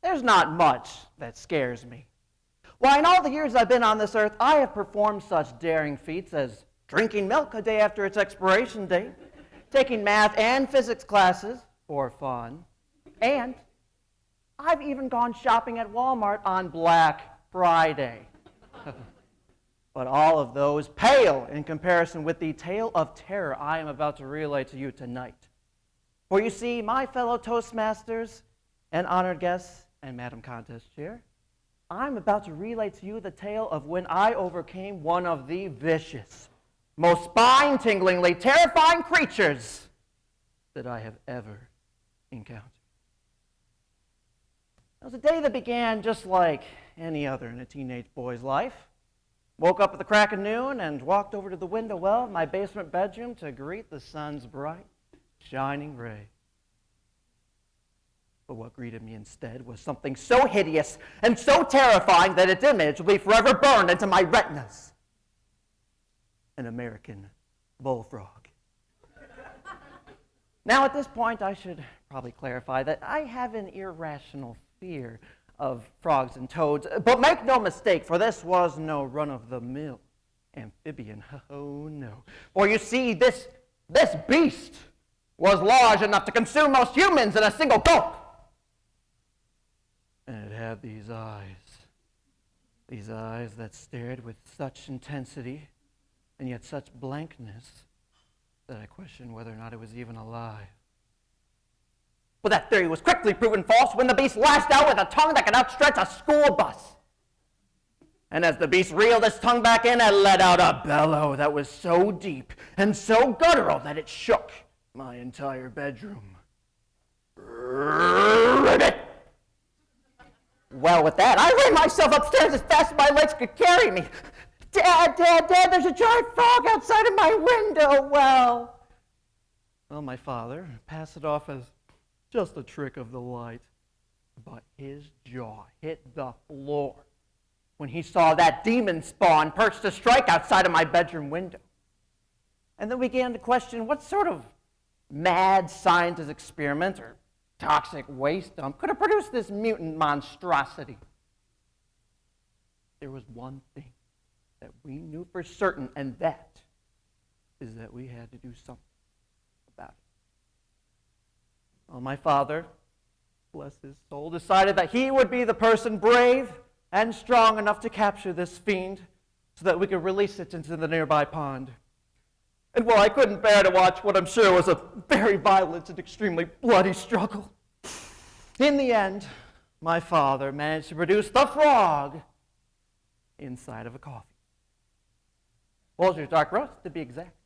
there's not much that scares me. Why, in all the years I've been on this earth, I have performed such daring feats as drinking milk a day after its expiration date, taking math and physics classes for fun, and I've even gone shopping at Walmart on Black Friday. But all of those pale in comparison with the tale of terror I am about to relay to you tonight. For you see, my fellow Toastmasters and honored guests and Madam Contest Chair, I'm about to relay to you the tale of when I overcame one of the vicious, most spine-tinglingly terrifying creatures that I have ever encountered. It was a day that began just like any other in a teenage boy's life. Woke up at the crack of noon and walked over to the window well of my basement bedroom to greet the sun's bright, shining ray. But what greeted me instead was something so hideous and so terrifying that its image will be forever burned into my retinas. An American bullfrog. Now, at this point, I should probably clarify that I have an irrational fear of frogs and toads, but make no mistake, for this was no run-of-the-mill amphibian. Oh, no. For you see, this beast was large enough to consume most humans in a single gulp. And it had these eyes that stared with such intensity and yet such blankness that I questioned whether or not it was even alive. But that theory was quickly proven false when the beast lashed out with a tongue that could outstretch a school bus. And as the beast reeled its tongue back in, it let out a bellow that was so deep and so guttural that it shook my entire bedroom. Ribbit! Well, with that, I ran myself upstairs as fast as my legs could carry me. Dad, there's a giant frog outside of my window. Well, my father passed it off as just a trick of the light. But his jaw hit the floor when he saw that demon spawn perched to strike outside of my bedroom window. And then we began to question what sort of mad scientist experiment or toxic waste dump could have produced this mutant monstrosity. There was one thing that we knew for certain, and that is that we had to do something about it. Well, my father, bless his soul, decided that he would be the person brave and strong enough to capture this fiend so that we could release it into the nearby pond. And while I couldn't bear to watch what I'm sure was a very violent and extremely bloody struggle, in the end, my father managed to produce the frog inside of a coffee. Folgers dark roast, to be exact.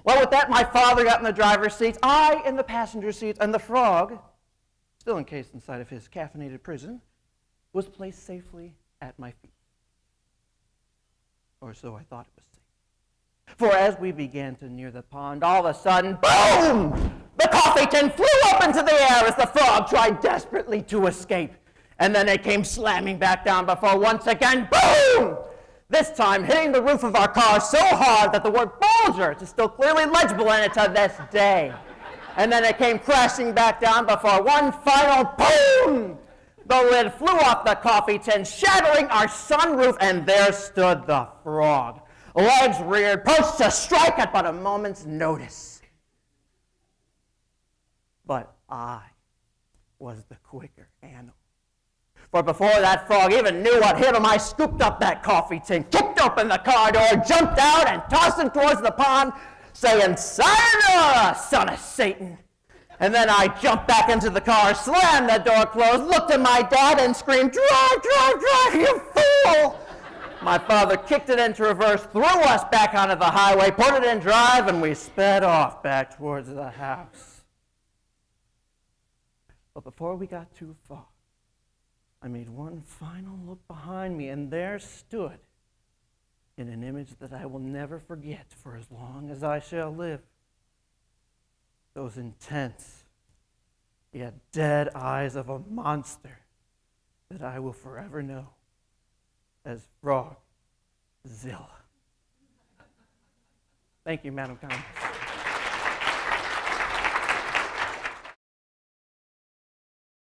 Well, with that, my father got in the driver's seat, I in the passenger seat, and the frog, still encased inside of his caffeinated prison, was placed safely at my feet. Or so I thought it was safe. For as we began to near the pond, all of a sudden, boom! The coffee tin flew up into the air as the frog tried desperately to escape. And then it came slamming back down before once again, boom! This time hitting the roof of our car so hard that the word Folgers is still clearly legible in it to this day. And then it came crashing back down before one final boom! The lid flew off the coffee tin, shattering our sunroof, and there stood the frog. Legs reared, poised to strike at but a moment's notice. But I was the quicker animal. For before that frog even knew what hit him, I scooped up that coffee tin, kicked open the car door, jumped out, and tossed him towards the pond, saying, "Sayonara, son of Satan." And then I jumped back into the car, slammed the door closed, looked at my dad, and screamed, "Drive, drive, drive, you fool!" My father kicked it into reverse, threw us back onto the highway, put it in drive, and we sped off back towards the house. But before we got too far, I made one final look behind me, and there stood, in an image that I will never forget for as long as I shall live, those intense, yet dead eyes of a monster that I will forever know as Frogzilla. Thank you, Madam Congress.